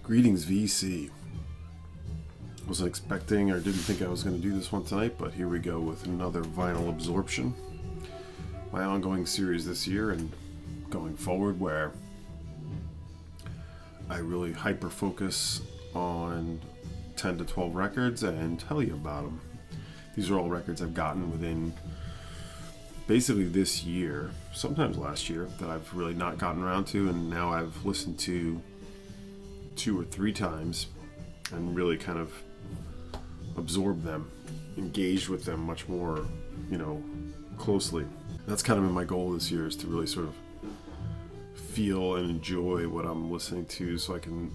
Greetings, VC. Wasn't expecting or didn't think I was going to do this one tonight, but here we go with another vinyl absorption. My ongoing series this year and going forward, where I really hyper focus on 10 to 12 records and tell you about them. These are all records I've gotten within basically this year, sometimes last year, that I've really not gotten around to, and now I've listened to 2 or 3 times and really kind of absorbed them, engaged with them much more, closely. That's kind of been my goal this year, is to really sort of feel and enjoy what I'm listening to so I can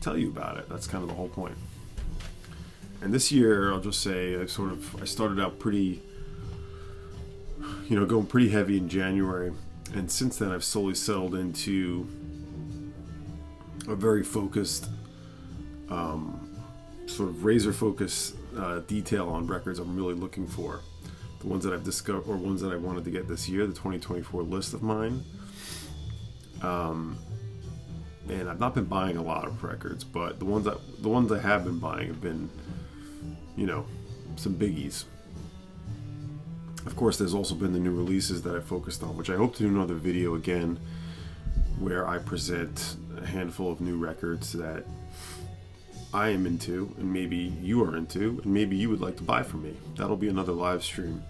tell you about it. That's kind of the whole point. And this year, I'll just say I started out pretty, going pretty heavy in January, and since then I've slowly settled into a very focused, sort of razor focused detail on records I'm really looking for. The ones that I've discovered, or ones that I wanted to get this year, the 2024 list of mine. And I've not been buying a lot of records, but the ones I have been buying have been, some biggies. Of course, there's also been the new releases that I focused on, which I hope to do another video again, where I present a handful of new records that I am into, and maybe you are into, and maybe you would like to buy from me. That'll be another live stream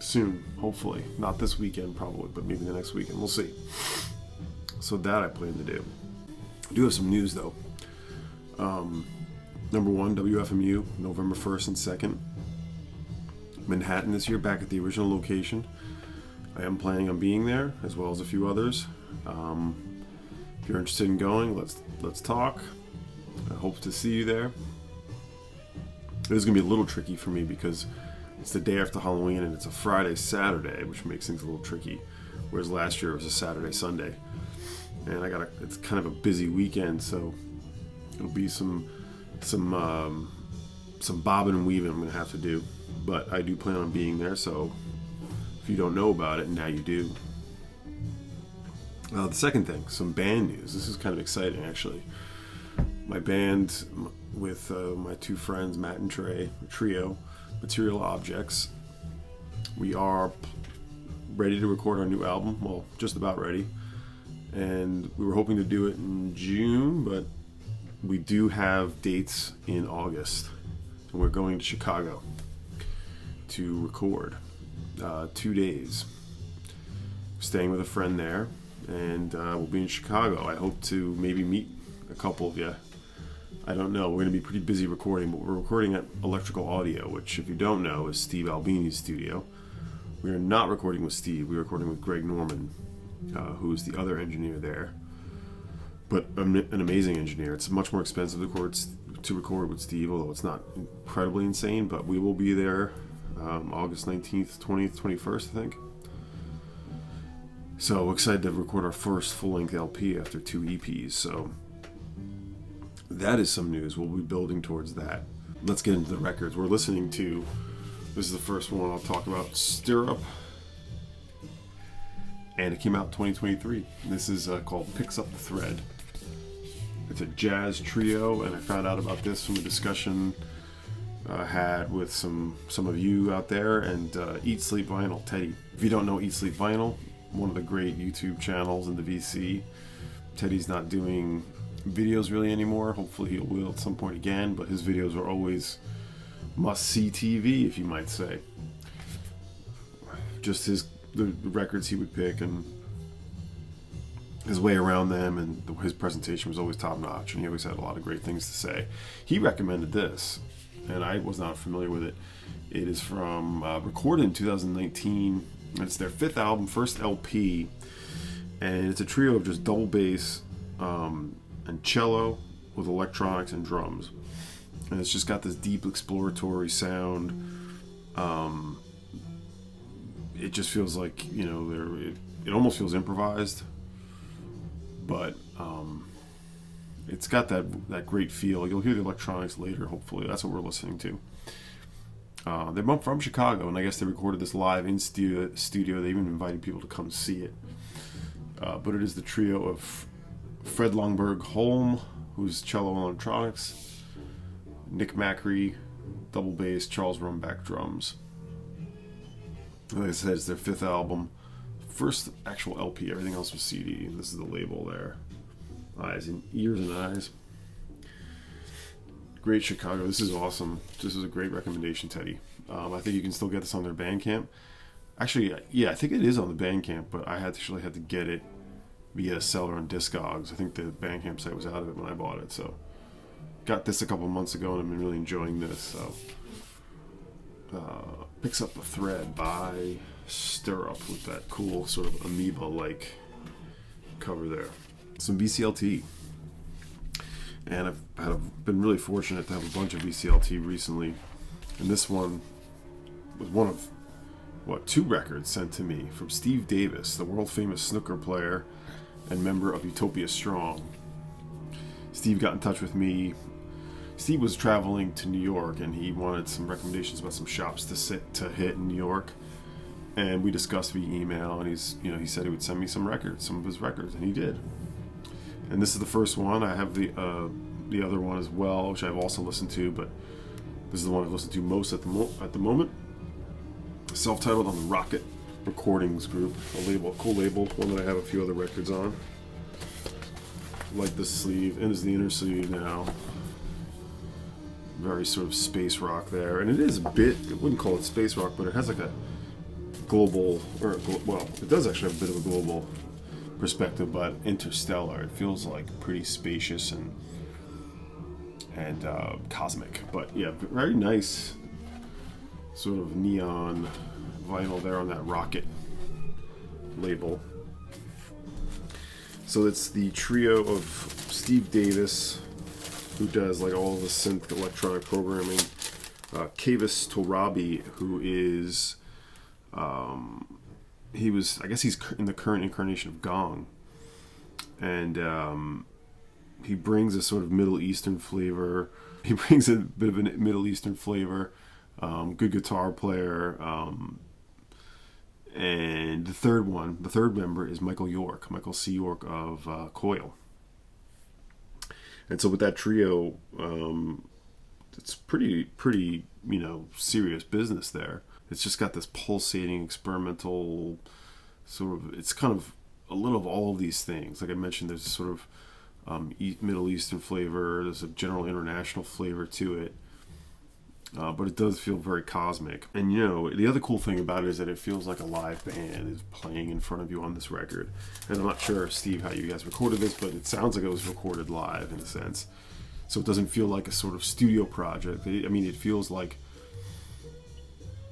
soon, hopefully. Not this weekend, probably, but maybe the next weekend. We'll see. So that I plan to do. I do have some news, though. Number one, WFMU, November 1st and 2nd. Manhattan this year, back at the original location. I am planning on being there, as well as a few others. If you're interested in going, let's talk. I hope to see you there. It is going to be a little tricky for me because it's the day after Halloween and it's a Friday, Saturday, which makes things a little tricky. Whereas last year it was a Saturday, Sunday. And it's kind of a busy weekend, so it'll be some bobbing and weaving I'm going to have to do. But I do plan on being there, so if you don't know about it, now you do. The second thing, some band news. This is kind of exciting, actually. My band with my 2 friends, Matt and Trey, a trio, Material Objects. We are ready to record our new album. Well, just about ready. And we were hoping to do it in June, but we do have dates in August. And we're going to Chicago to record 2 days. Staying with a friend there, and we'll be in Chicago. I hope to maybe meet a couple of you. I don't know. We're going to be pretty busy recording, but we're recording at Electrical Audio, which, if you don't know, is Steve Albini's studio. We are not recording with Steve. We're recording with Greg Norman, who's the other engineer there. But an amazing engineer. It's much more expensive to record with Steve, although it's not incredibly insane. But we will be there August 19th, 20th, 21st, I think. So excited to record our first full-length LP after 2 EPs. So that is some news. We'll be building towards that. Let's get into the records. We're listening to, this is the first one I'll talk about, Stirrup. And it came out in 2023. This is called Picks Up the Thread. It's a jazz trio, and I found out about this from a discussion I had with some of you out there, and Eat Sleep Vinyl, Teddy. If you don't know Eat Sleep Vinyl, one of the great YouTube channels in the VC. Teddy's not doing videos really anymore. Hopefully he will at some point again, but his videos are always must-see TV, if you might say. Just the records he would pick and his way around them, and his presentation was always top-notch, and he always had a lot of great things to say. He recommended this, and I was not familiar with it. It is from recorded in 2019. It's their 5th album, first LP, and it's a trio of just double bass and cello with electronics and drums. And it's just got this deep exploratory sound. It just feels like, it almost feels improvised, but it's got that great feel. You'll hear the electronics later, hopefully. That's what we're listening to. They're from Chicago, and I guess they recorded this live in studio. They even invited people to come see it. But it is the trio of Fred Longberg Holm who's cello and electronics. Nick Macri, double bass. Charles Rumback, drums. Like I said, it's their 5th album. First actual LP, everything else was CD. This is the label there. Ears and Eyes. Great Chicago. This is awesome. This is a great recommendation, Teddy. I think you can still get this on their Bandcamp. Actually, yeah, I think it is on the Bandcamp, but I actually had to get it via seller on Discogs. I think the Bandcamp site was out of it when I bought it, so got this a couple months ago and I've been really enjoying this. So Picks Up a Thread by Stirrup with that cool sort of amoeba-like cover there. Some VCLT. And I've been really fortunate to have a bunch of VCLT recently. And this one was one of, 2 records sent to me from Steve Davis, the world-famous snooker player and member of Utopia Strong. Steve got in touch with me. Steve was traveling to New York and he wanted some recommendations about some shops to hit in New York. And we discussed via email, and he said he would send me some of his records, and he did. And this is the first one. I have the other one as well, which I've also listened to, but this is the one I've listened to most at the moment. Self-titled on the Rocket Recordings Group, a cool label, one that I have a few other records on. Like this sleeve, and is the inner sleeve now. Very sort of space rock there, and it is a bit. I wouldn't call it space rock, but it has like a global, it does actually have a bit of a global perspective, but interstellar. It feels like pretty spacious and cosmic. But yeah, very nice sort of neon vinyl there on that Rocket label. So it's the trio of Steve Davis, who does like all the synth electronic programming, Kavis Torabi, who is he's in the current incarnation of Gong, and he brings a sort of Middle Eastern flavor. He brings a bit of a Middle Eastern flavor. Good guitar player. And the third member is Michael C. York of Coil. And so with that trio, it's pretty serious business there. It's just got this pulsating experimental sort of, it's kind of a little of all of these things. Like I mentioned, there's a sort of Middle Eastern flavor, there's a general international flavor to it, but it does feel very cosmic. And the other cool thing about it is that it feels like a live band is playing in front of you on this record. And I'm not sure, Steve, how you guys recorded this, but it sounds like it was recorded live in a sense. So it doesn't feel like a sort of studio project. It feels like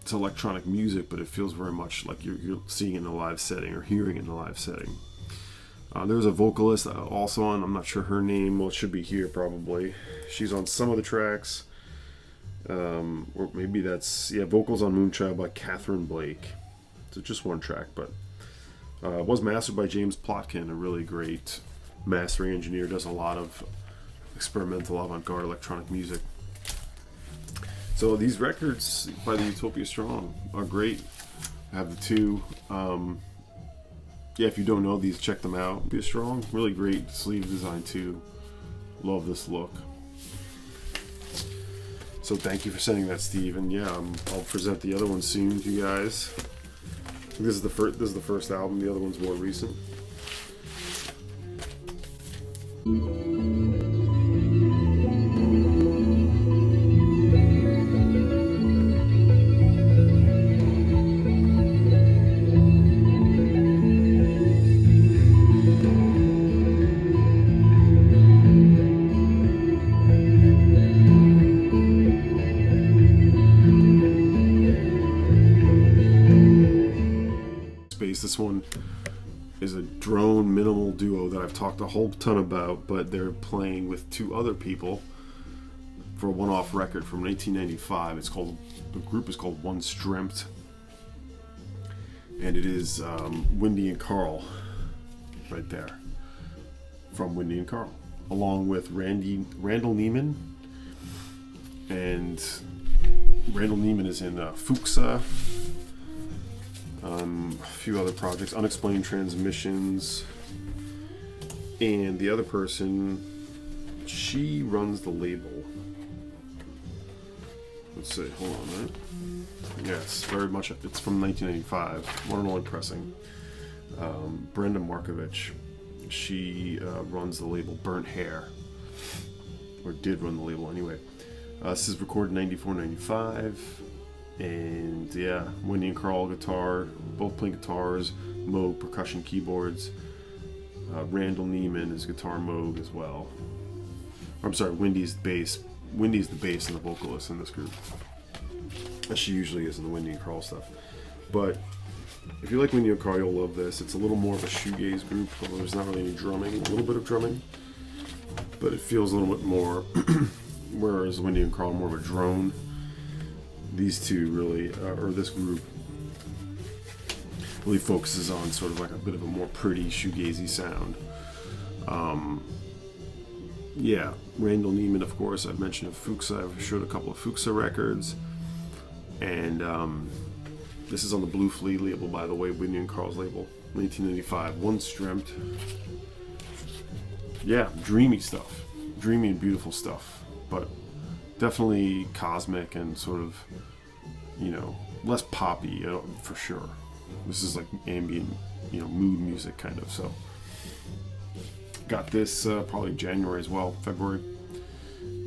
it's electronic music, but it feels very much like you're seeing it in a live setting or hearing it in a live setting. There's a vocalist also on, I'm not sure her name, well, it should be here probably. She's on some of the tracks. Or maybe that's, vocals on Moonchild by Catherine Blake. So just one track, but it was mastered by James Plotkin, a really great mastering engineer, does a lot of experimental avant garde electronic music. So these records by the Utopia Strong are great. I have the 2. If you don't know these, check them out. Utopia Strong, really great sleeve design too. Love this look. So thank you for sending that, Steve. And I'll present the other one soon to you guys. I think this is the first album. The other one's more recent. This one is a drone minimal duo that I've talked a whole ton about, but they're playing with 2 other people for a one-off record from 1995. The group is called Once Dreamt, and it is Wendy and Carl, right there, from Wendy and Carl, along with Randall Neiman, and Randall Neiman is in Fuxa. A few other projects, Unexplained Transmissions, and the other person She runs the label. Let's see, hold on a minute. Yes, very much. It's from 1995, one and only pressing. Brenda Markovich. She runs the label Burnt Hair, or did run the label anyway. This is recorded 94, 95, and yeah, Wendy and Carl guitar, both playing guitars, Moog percussion keyboards. Randall Neiman is guitar Moog as well. I'm sorry, Wendy's the bass. Wendy's the bass and the vocalist in this group, as she usually is in the Wendy and Carl stuff. But if you like Wendy and Carl, you'll love this. It's a little more of a shoegaze group, although there's not really any drumming. A little bit of drumming, but it feels a little bit more. Whereas Wendy and Carl are more of a drone. These two really, or this group, really focuses on sort of like a bit of a more pretty shoegazy sound. Yeah, Randall Neiman, of course, I've mentioned of Fuchsia. I've showed a couple of Fuchsia records. And this is on the Blue Flea label, by the way, Wendy and Carl's label, 1995. Once Dreamt. Yeah, dreamy stuff. Dreamy and beautiful stuff. But definitely cosmic and sort of, less poppy, for sure. This is like ambient, mood music kind of, so. Got this probably January as well, February,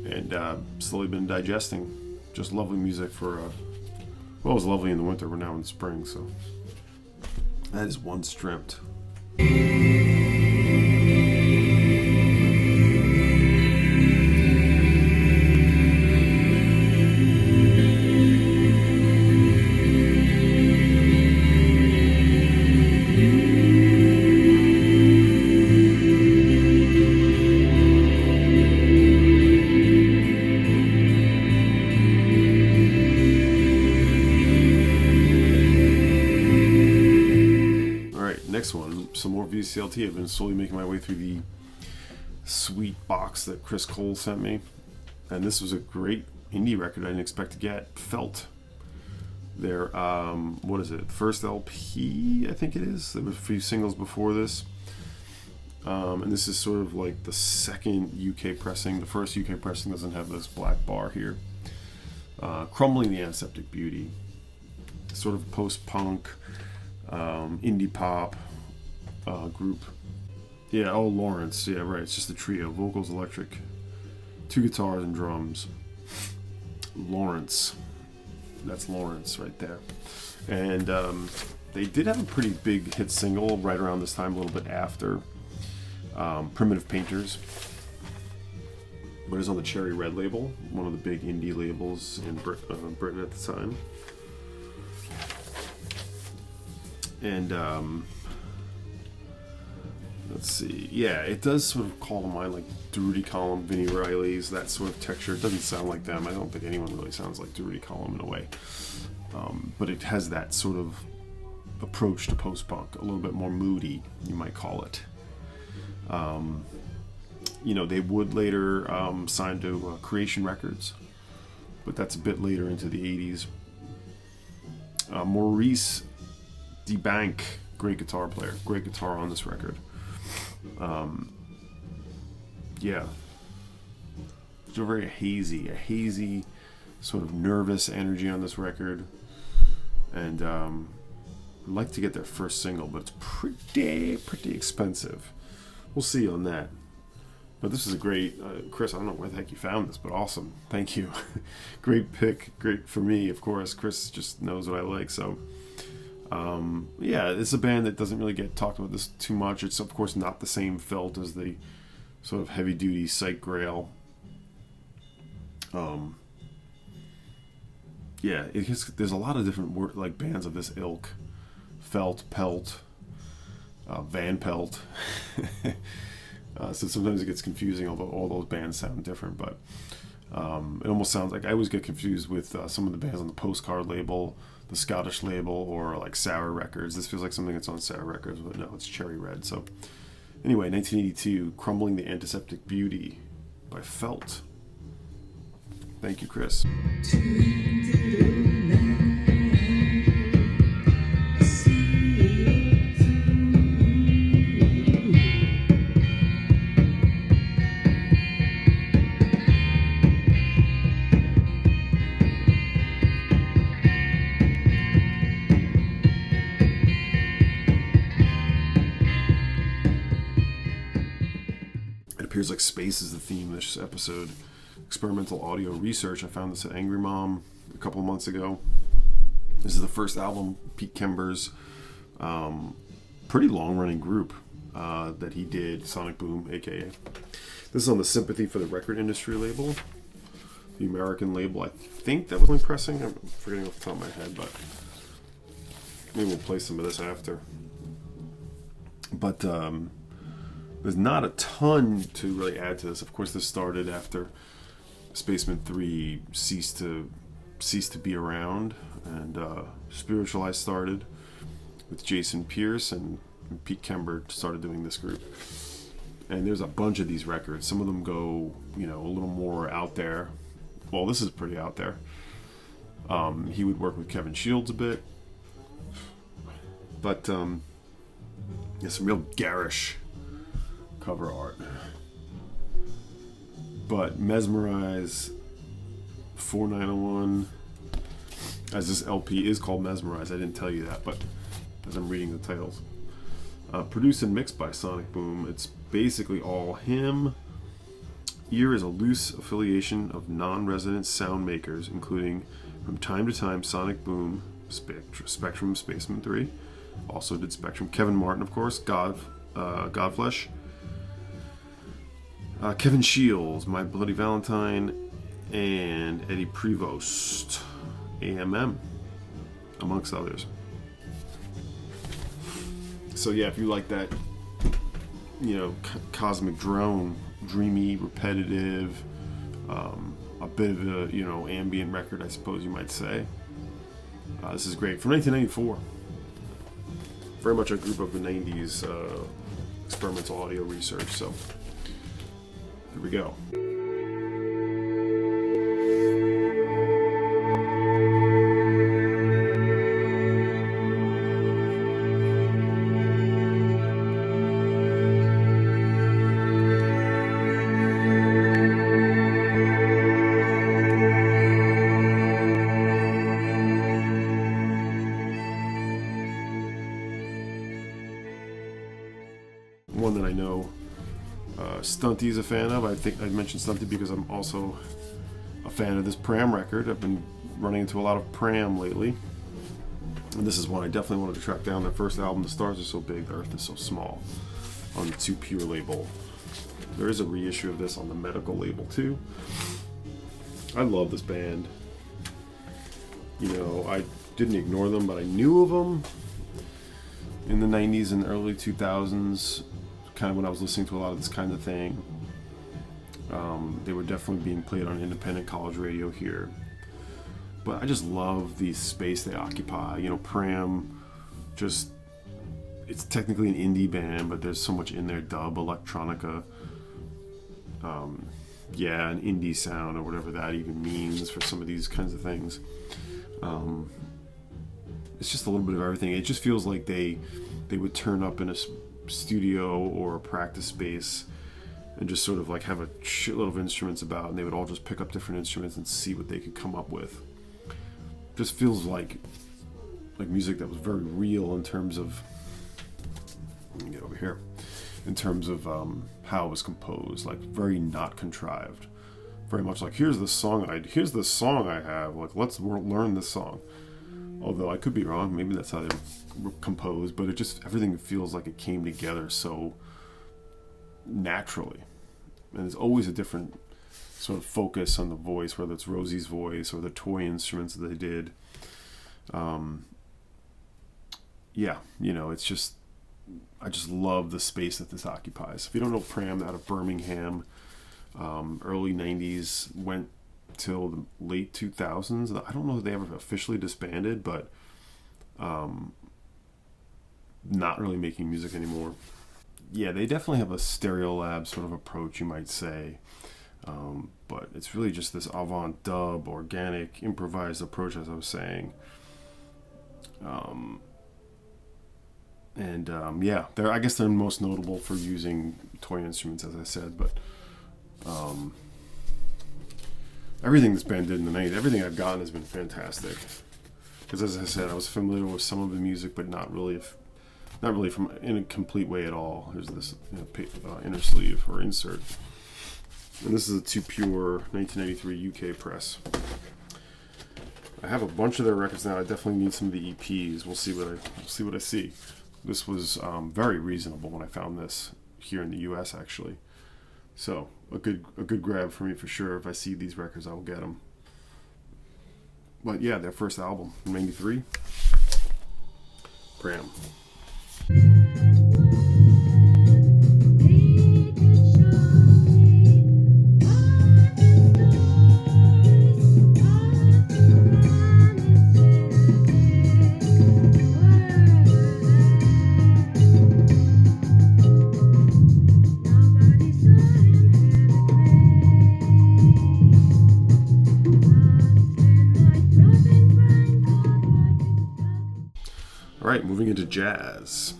and slowly been digesting. Just lovely music for, well, it was lovely in the winter. We're now in the spring, so that is Once Dreamt. Some more VCLT. I've been slowly making my way through the sweet box that Chris Cole sent me, and this was a great indie record I didn't expect to get. Felt. Their what is it? First LP, I think it is. There were a few singles before this, and this is sort of like the second UK pressing. The first UK pressing doesn't have this black bar here. Crumbling, the Antiseptic Beauty, sort of post-punk, indie pop. Group. Yeah, oh, Lawrence. Yeah, right. It's just a trio. Vocals, electric, 2 guitars and drums. Lawrence. That's Lawrence right there. And they did have a pretty big hit single right around this time, a little bit after Primitive Painters. But it's on the Cherry Red label, one of the big indie labels in Britain at the time. And let's see. Yeah, it does sort of call to mind like Durutti Column, Vinnie Riley's, that sort of texture. It doesn't sound like them. I don't think anyone really sounds like Durutti Column in a way. But it has that sort of approach to post-punk, a little bit more moody, you might call it. They would later sign to Creation Records, but that's a bit later into the 80s. Maurice DeBank, great guitar player, great guitar on this record. Yeah, it's a very hazy sort of nervous energy on this record, and I'd like to get their first single, but it's pretty expensive. We'll see on that. But this is a great, Chris, I don't know where the heck you found this, but awesome. Thank you. Great pick, great for me, of course. Chris just knows what I like, so yeah, it's a band that doesn't really get talked about this too much. It's of course not the same felt as the sort of heavy duty Sight Grail. Yeah, there's a lot of different like bands of this ilk. Felt, Pelt, Van Pelt. So sometimes it gets confusing, although all those bands sound different. But it almost sounds like I always get confused with some of the bands on the Postcard label, the Scottish label, or like Sour Records. This feels like something that's on Sour Records, but no, it's Cherry Red. So anyway, 1982, Crumbling, the Antiseptic Beauty by Felt. Thank you, Chris. appears like space is the theme of this episode. Experimental audio research. I found this at Angry Mom a couple of months ago. This is the first album, Pete Kember's pretty long-running group that he did, Sonic Boom, aka. This is on the Sympathy for the Record Industry label, the American label. I think that was only pressing. I'm forgetting off the top of my head, but maybe we'll play some of this after. But there's not a ton to really add to this. Of course, this started after Spaceman 3 ceased to be around, and Spiritualized started with Jason Pierce, and Pete Kember started doing this group. And there's a bunch of these records. Some of them go, a little more out there. Well, this is pretty out there. He would work with Kevin Shields a bit. But, some real garish cover art. But Mesmerized, 4901, as this LP is called Mesmerized. I didn't tell you that, but as I'm reading the titles. Produced and mixed by Sonic Boom. It's basically all him. Ear is a loose affiliation of non-resident sound makers, including from time to time Sonic Boom, Spectrum, Spaceman 3, also did Spectrum, Kevin Martin, of course, Godflesh, Kevin Shields, My Bloody Valentine, and Eddie Prevost, AMM, amongst others. So yeah, if you like that, cosmic drone, dreamy, repetitive, a bit of a, ambient record, I suppose you might say. This is great. From 1994. Very much a group of the 90s experimental audio research. So, here we go. One that I know Stunty's a fan of. I think I mentioned Stunty because I'm also a fan of this Pram record. I've been running into a lot of Pram lately, and this is one I definitely wanted to track down. Their first album, The Stars Are So Big, The Earth Is So Small, on the 2 Pure label. There is a reissue of this on the Medical label too. I love this band. I didn't ignore them, but I knew of them in the 90s and early 2000s, kind of when I was listening to a lot of this kind of thing. They were definitely being played on independent college radio here. But I just love the space they occupy. Pram, it's technically an indie band, but there's so much in there, dub, electronica, an indie sound, or whatever that even means for some of these kinds of things. It's just a little bit of everything. It just feels like they would turn up in a studio or a practice space and just sort of like have a shitload of instruments about, and they would all just pick up different instruments and see what they could come up with. Just feels like music that was very real in terms of, let me get over here, in terms of how it was composed, like very not contrived. Very much like, here's the song I have, like let's learn this song. Although I could be wrong, maybe that's how they were composed, but everything feels like it came together so naturally. And there's always a different sort of focus on the voice, whether it's Rosie's voice or the toy instruments that they did. It's just, I just love the space that this occupies. If you don't know Pram, out of Birmingham, early 90s, went till the late 2000s. I don't know if they ever officially disbanded, but not really making music anymore. Yeah, they definitely have a Stereolab sort of approach, you might say. But it's really just this avant dub, organic, improvised approach, as I was saying. I guess they're most notable for using toy instruments, as I said, but everything this band did in the 90s, everything I've gotten has been fantastic. Because as I said, I was familiar with some of the music, but not really not really from in a complete way at all. Here's this inner sleeve or insert. And this is a Too Pure 1993 UK press. I have a bunch of their records now. I definitely need some of the EPs. We'll see what I see. This was very reasonable when I found this here in the US, actually. So a good grab for me for sure. If I see these records, I will get them. But yeah, their first album in '93, Pram. Alright, moving into jazz.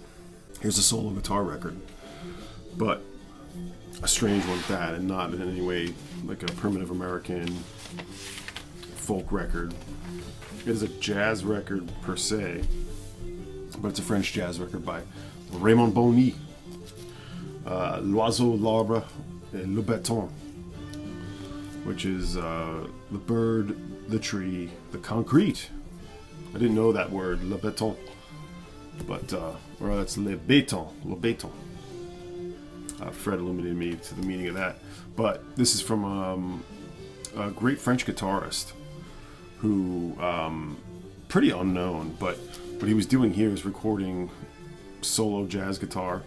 Here's a solo guitar record, but a strange one at that, and not in any way like a primitive American folk record. It is a jazz record per se, but it's a French jazz record by Raymond Boni. L'oiseau, l'arbre, et le béton, which is the bird, the tree, the concrete. I didn't know that word, le béton. But, or that's le béton. Fred illuminated me to the meaning of that. But this is from a great French guitarist who, pretty unknown, but what he was doing here is recording solo jazz guitar,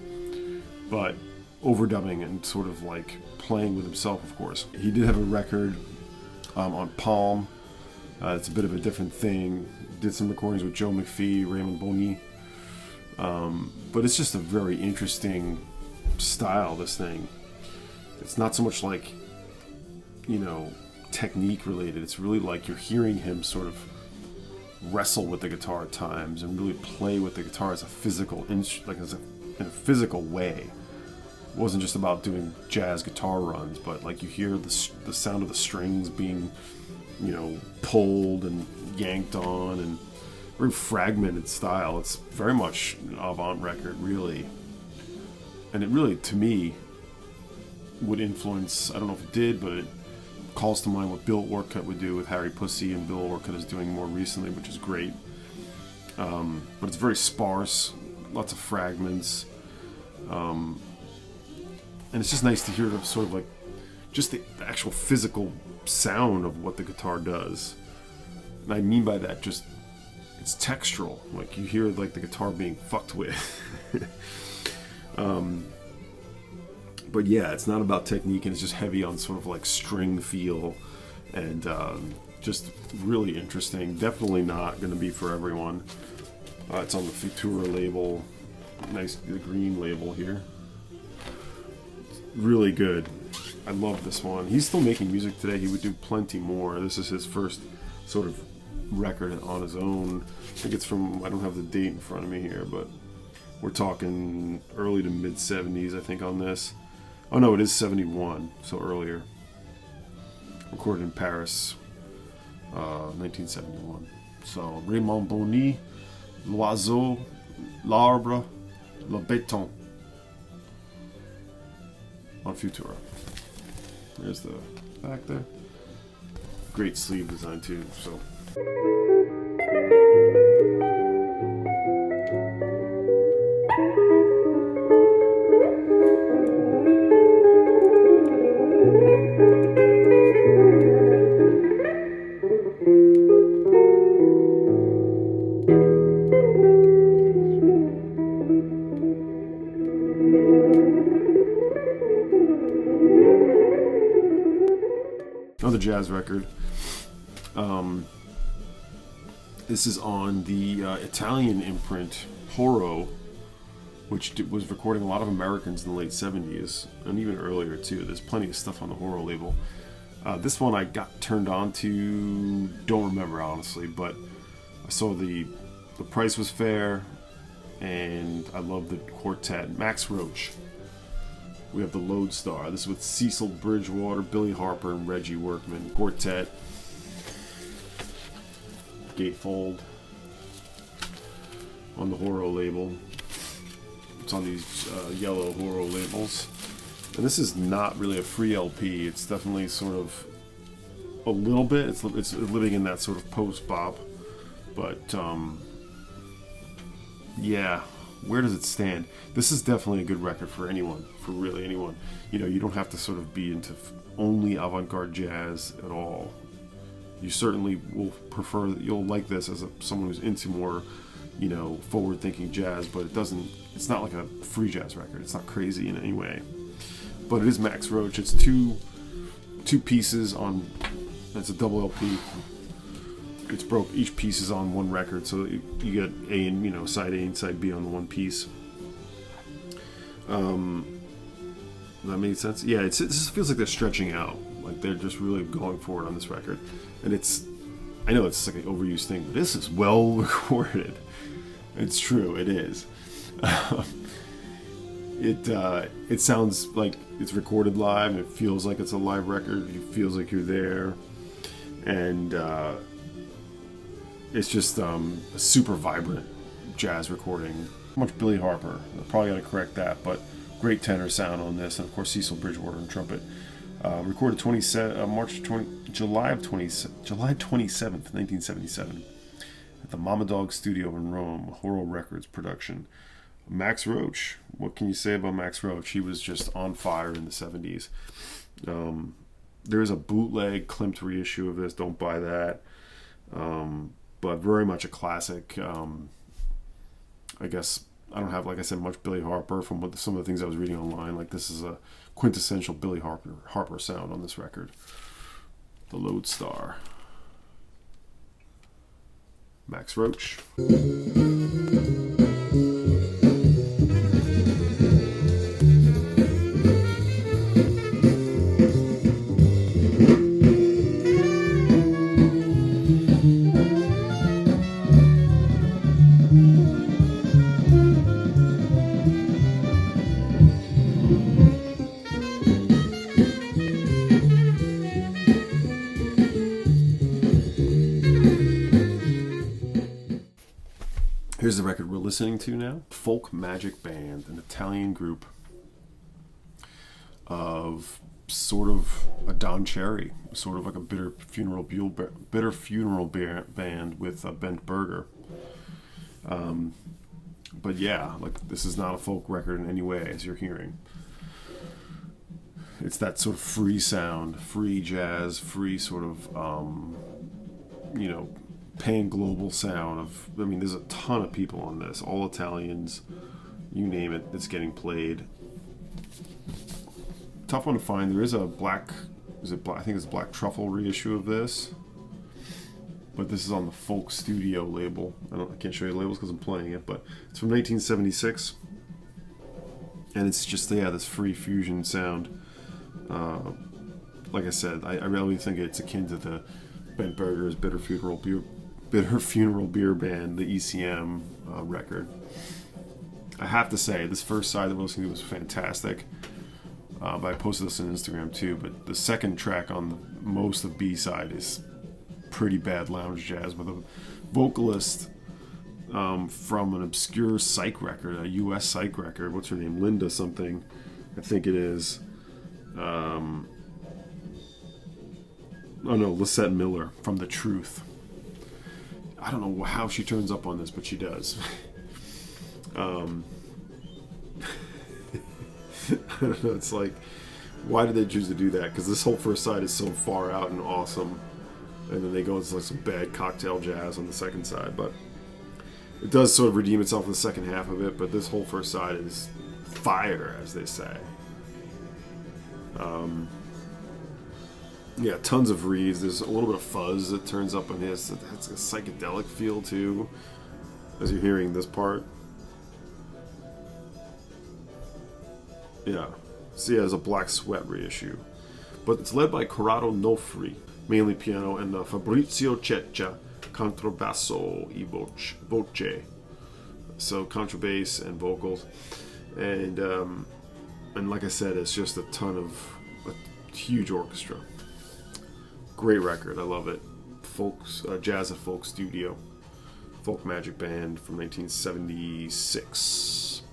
but overdubbing and sort of like playing with himself, of course. He did have a record on Palm. It's a bit of a different thing. Did some recordings with Joe McPhee, Raymond Boni. But it's just a very interesting style, this thing. It's not so much like, technique related. It's really like you're hearing him sort of wrestle with the guitar at times and really play with the guitar as a physical, in a physical way. It wasn't just about doing jazz guitar runs, but like you hear the sound of the strings being, pulled and yanked on, and very fragmented style. It's very much an avant record, really. And it really, to me, would influence, I don't know if it did, but it calls to mind what Bill Orcutt would do with Harry Pussy, and Bill Orcutt is doing more recently, which is great. But it's very sparse, lots of fragments. And it's just nice to hear sort of like just the actual physical sound of what the guitar does. And I mean by that just it's textural, like you hear like the guitar being fucked with. But yeah, it's not about technique, and it's just heavy on sort of like string feel, and just really interesting. Definitely not going to be for everyone. It's on the Futura label, nice the green label here. Really good. I love this one. He's still making music today. He would do plenty more. This is his first sort of record on his own. I think it's from, I don't have the date in front of me here, but we're talking early to mid 70s, I think, on this. Oh no, it is 71, so earlier. Recorded in Paris, 1971. So Raymond Boni, L'oiseau, l'arbre, le béton, on Futura. There's the back there. Great sleeve design too. So. Another jazz record. This is on the Italian imprint Horo, which was recording a lot of Americans in the late 70s, and even earlier too. There's plenty of stuff on the Horo label. This one I got turned on to, don't remember honestly, but I saw the price was fair, and I love the quartet. Max Roach. We have the Loadstar. This is with Cecil Bridgewater, Billy Harper, and Reggie Workman. Quartet. Gatefold on the Horo label. It's on these yellow Horo labels. And this is not really a free LP. It's definitely sort of a little bit. It's living in that sort of post-bop. But, yeah, where does it stand? This is definitely a good record for anyone, for really anyone. You know, you don't have to sort of be into only avant-garde jazz at all. You certainly will prefer, you'll like this as someone who's into more, you know, forward-thinking jazz, but it's not like a free jazz record. It's not crazy in any way. But it is Max Roach. It's two pieces on, it's a double LP. It's broke, each piece is on one record, so you get A and, you know, side A and side B on the one piece. That made sense? Yeah, this feels like they're stretching out. Like they're just really going for it on this record. And I know it's like an overused thing, but this is well recorded. It's true, it is. It sounds like it's recorded live, and it feels like it's a live record. It feels like you're there. And it's just a super vibrant jazz recording. Much Billy Harper. I probably got to correct that, but great tenor sound on this, and of course Cecil Bridgewater on trumpet. Recorded July 27th, 1977, at the Mama Dog Studio in Rome, Horo Records production. Max Roach. What can you say about Max Roach? He was just on fire in the 70s. There is a bootleg Klimt reissue of this. Don't buy that. But very much a classic. I guess I don't have, like I said, much Billy Harper from some of the things I was reading online. Like, this is a quintessential Billy Harper sound on this record. The Loadstar. Max Roach. Here's the record we're listening to now. Folk Magic Band, an Italian group of sort of a Don Cherry, sort of like a bitter funeral band with Bent Berger. But yeah, like, this is not a folk record in any way, as you're hearing. It's that sort of free sound, free jazz, free sort of, pan-global sound of, I mean, there's a ton of people on this, all Italians, you name it, it's getting played. Tough one to find. There is a I think it's a Black Truffle reissue of this, but this is on the Folkstudio label. I can't show you the labels because I'm playing it, but it's from 1976, and it's just, this free fusion sound. Like I said, I really think it's akin to the Bent Berger's Bitter Funeral Beer Band, the ECM record. I have to say, this first side that we're listening to was fantastic. But I posted this on Instagram too. But the second track on most of B side is pretty bad lounge jazz with a vocalist from an obscure psych record, a U.S. psych record. What's her name? Linda something, I think it is. Lisette Miller from The Truth. I don't know how she turns up on this, but she does. I don't know, it's like, why did they choose to do that? Because this whole first side is so far out and awesome, and then they go into like some bad cocktail jazz on the second side, but it does sort of redeem itself in the second half of it. But this whole first side is fire, as they say. Tons of reeds. There's a little bit of fuzz that turns up on his. It has a psychedelic feel too, as you're hearing this part. Yeah. So there's a Black Sweat reissue. But it's led by Corrado Nofri, mainly piano, and Fabrizio Ceccia, contrabbasso e voce. So contrabass and vocals. And like I said, it's just a huge orchestra. Great record, I love it. Jazz at Folkstudio, Folk Magic Band from 1976.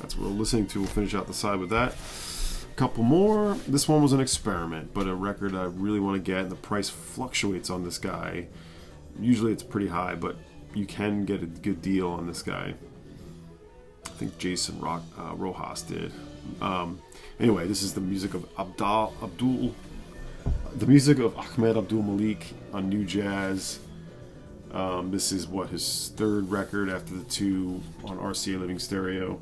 That's what we're listening to. We'll finish out the side with that. A couple more. This one was an experiment, but a record I really want to get, and the price fluctuates on this guy. Usually it's pretty high, but you can get a good deal on this guy. I think Jason Rojas did. Anyway, this is the music of the music of Ahmed Abdul-Malik on New Jazz. This is his third record after the two on RCA Living Stereo.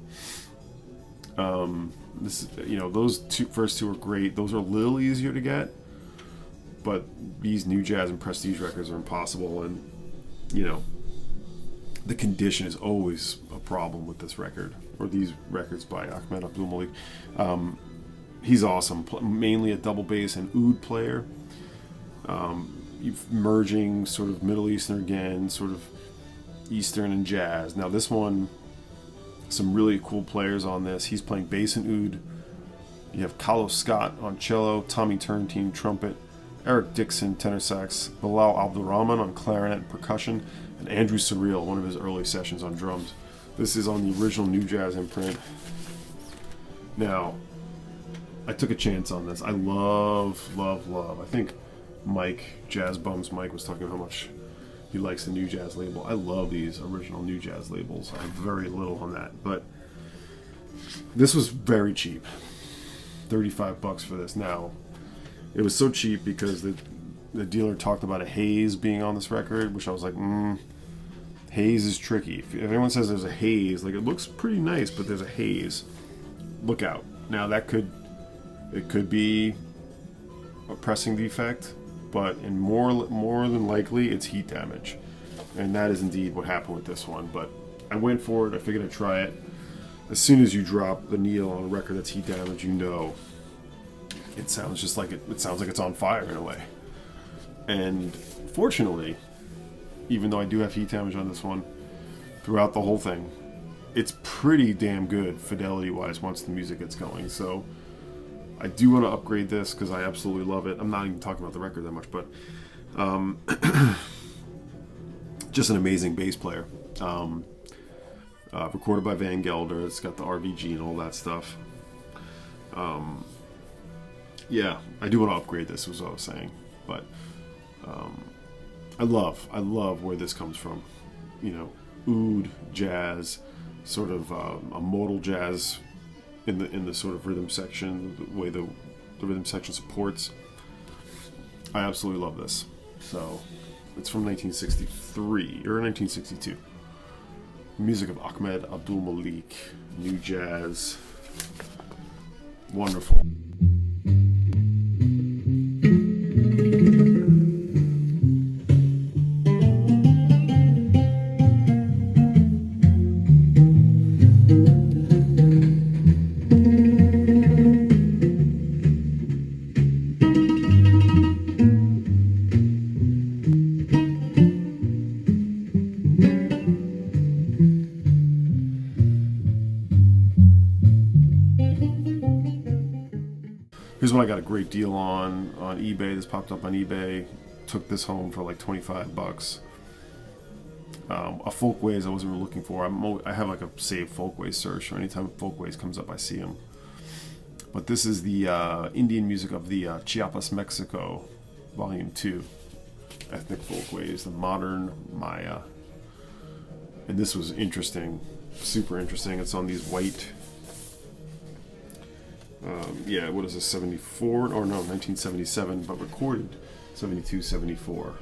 This, those first two are great. Those are a little easier to get, but these New Jazz and Prestige records are impossible, and the condition is always a problem with this record, or these records by Ahmed Abdul-Malik. He's awesome, mainly a double bass and oud player. Merging sort of Middle Eastern again, sort of Eastern and jazz. Now this one, some really cool players on this. He's playing bass and oud. You have Carlos Scott on cello, Tommy Turntine trumpet, Eric Dixon tenor sax, Bilal Abdurrahman on clarinet and percussion, and Andrew Surreal, one of his early sessions on drums. This is on the original New Jazz imprint. Now, I took a chance on this. I love. I think Jazz Bums Mike was talking about how much he likes the New Jazz label. I love these original New Jazz labels. I have very little on that, but this was very cheap. $35 for this. Now, it was so cheap because the dealer talked about a haze being on this record, which I was like, haze is tricky. If anyone says there's a haze, like, it looks pretty nice, but there's a haze, look out. Now it could be a pressing defect, but more than likely it's heat damage, and that is indeed what happened with this one. But I went for it. I figured I'd try it. As soon as you drop the needle on a record that's heat damage, it sounds just like it sounds like it's on fire in a way. And fortunately, even though I do have heat damage on this one, throughout the whole thing, it's pretty damn good fidelity wise once the music gets going. So I do want to upgrade this because I absolutely love it. I'm not even talking about the record that much, but just an amazing bass player. Recorded by Avant Garde. It's got the RVG and all that stuff. Yeah, I do want to upgrade this, was what I was saying. But I love where this comes from. Oud jazz, sort of a modal jazz in the sort of rhythm section, the way the rhythm section supports. I absolutely love this. So it's from 1963 or 1962. Music of Ahmed Abdul-Malik, New Jazz. Wonderful. Here's one I got a great deal on eBay. This popped up on eBay. Took this home for like $25. A Folkways I wasn't really looking for. I have like a saved Folkways search, so anytime Folkways comes up, I see them. But this is the Indian music of the Chiapas, Mexico, Volume 2. Ethnic Folkways, the modern Maya. And this was interesting, super interesting. It's on these white... what is this, 74? Or no, 1977, but recorded 72, 74.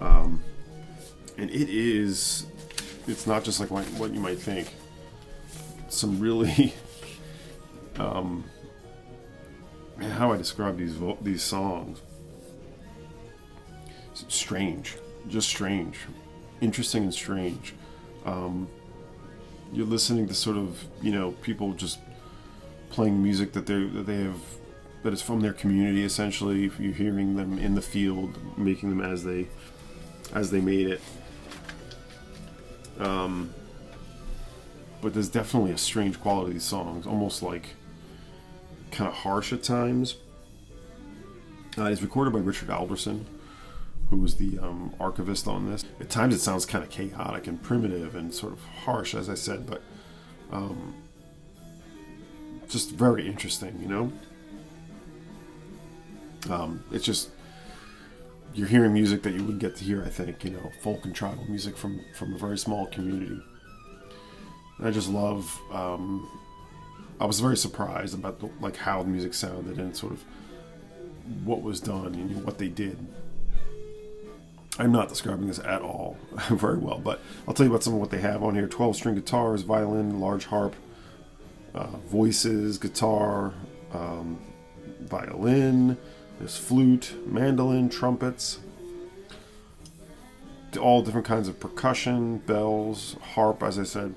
And it's not just like what you might think. Some really, how I describe these songs. Strange, just strange. Interesting and strange. You're listening to sort of, people just playing music that is from their community. Essentially, you're hearing them in the field, making them as they made it. But there's definitely a strange quality of these songs, almost like kind of harsh at times. It's recorded by Richard Alderson, who was the archivist on this. At times it sounds kind of chaotic and primitive and sort of harsh, as I said, but Just very interesting, you know. It's just, you're hearing music that you wouldn't get to hear, I think, you know, folk and tribal music from a very small community. And I just love, I was very surprised about like how the music sounded and sort of what was done and what they did. I'm not describing this at all very well, but I'll tell you about some of what they have on here. 12-string guitars, violin, large harp, voices, guitar, violin, there's flute, mandolin, trumpets, all different kinds of percussion, bells, harp, as I said.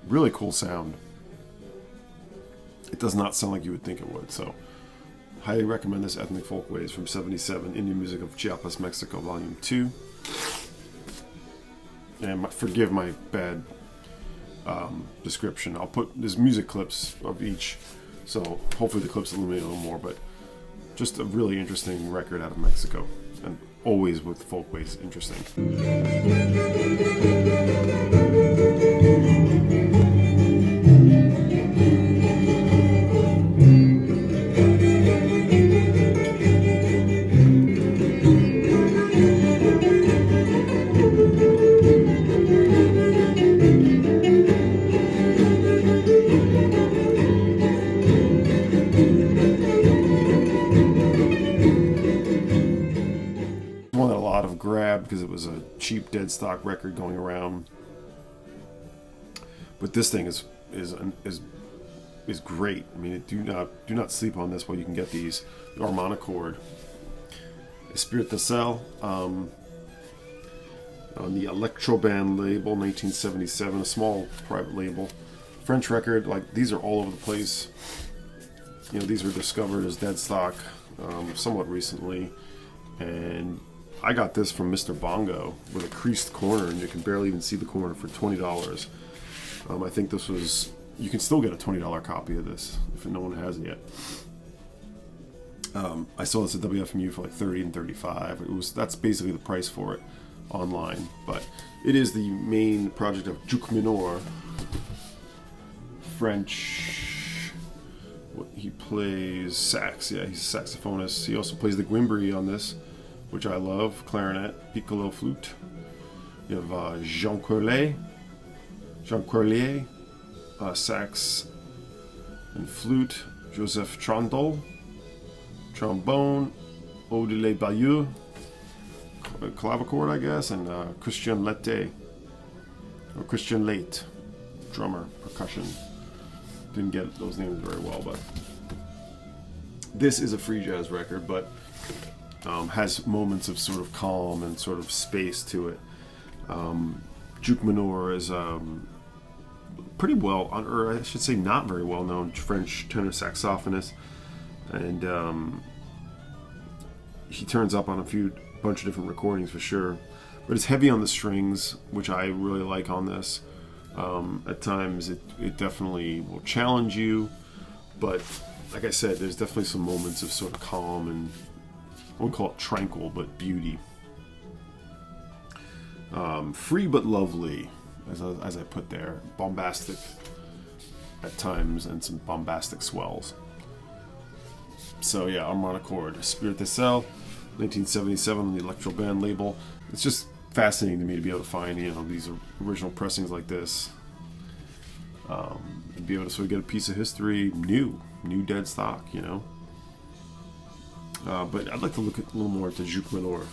Really cool sound. It does not sound like you would think it would, so highly recommend this Ethnic Folkways from 77, Indian Music of Chiapas, Mexico, Volume 2. And forgive my bad description. I'll put, there's music clips of each, so hopefully the clips illuminate a little more, but just a really interesting record out of Mexico, and always with Folkways interesting. Because it was a cheap dead stock record going around, but this thing is great. I mean, do not sleep on this while you can get these. The Armonicord, Esprits on the Electrobande label, 1977, a small private label, French record. Like, these are all over the place. You know, these were discovered as dead stock somewhat recently, and I got this from Mr. Bongo with a creased corner, and you can barely even see the corner, for $20. I think this was, you can still get a $20 copy of this if no one has it yet. I saw this at WFMU for like $30 and $35. That's basically the price for it online, but it is the main project of Duke Minor, French. He plays sax. Yeah, he's a saxophonist. He also plays the guimbri on this, which I love, clarinet, piccolo, flute. You have Jean Corlier, sax and flute, Joseph Trondol, trombone, Odile Bayeux, clavichord, I guess, and Christian Lete, drummer, percussion. Didn't get those names very well, but this is a free jazz record, but has moments of sort of calm and sort of space to it. Duke Minor is pretty well, or I should say not very well known French tenor saxophonist, and he turns up on a bunch of different recordings for sure, but it's heavy on the strings, which I really like on this. At times it definitely will challenge you, but like I said, there's definitely some moments of sort of calm and, I wouldn't call it tranquil, but beauty. Free but lovely, as I put there. Bombastic at times, and some bombastic swells. So yeah, Armonicord, Spirit de Cell, 1977 on the Electrobande label. It's just fascinating to me to be able to find, you know, these original pressings like this, and be able to sort of get a piece of history, new dead stock, you know. But I'd like to look a little more into Duke Minor,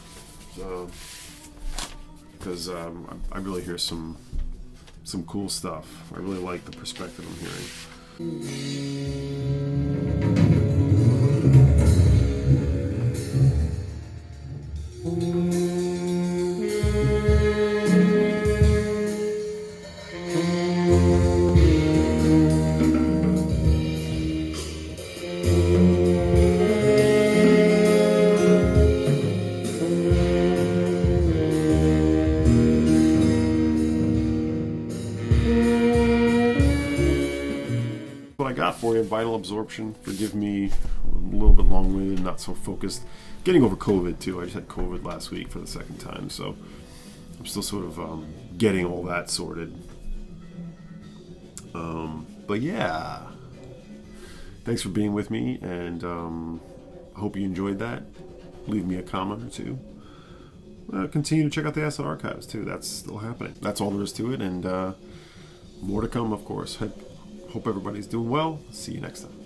because I really hear some cool stuff. I really like the perspective I'm hearing. For you, Vinyl Absorption. Forgive me, a little bit long-winded, not so focused. Getting over COVID too. I just had COVID last week for the second time, so I'm still sort of getting all that sorted. But yeah, thanks for being with me, and I hope you enjoyed that. Leave me a comment or two. Continue to check out the Acid Archives too. That's still happening. That's all there is to it, and more to come, of course. Hope everybody's doing well. See you next time.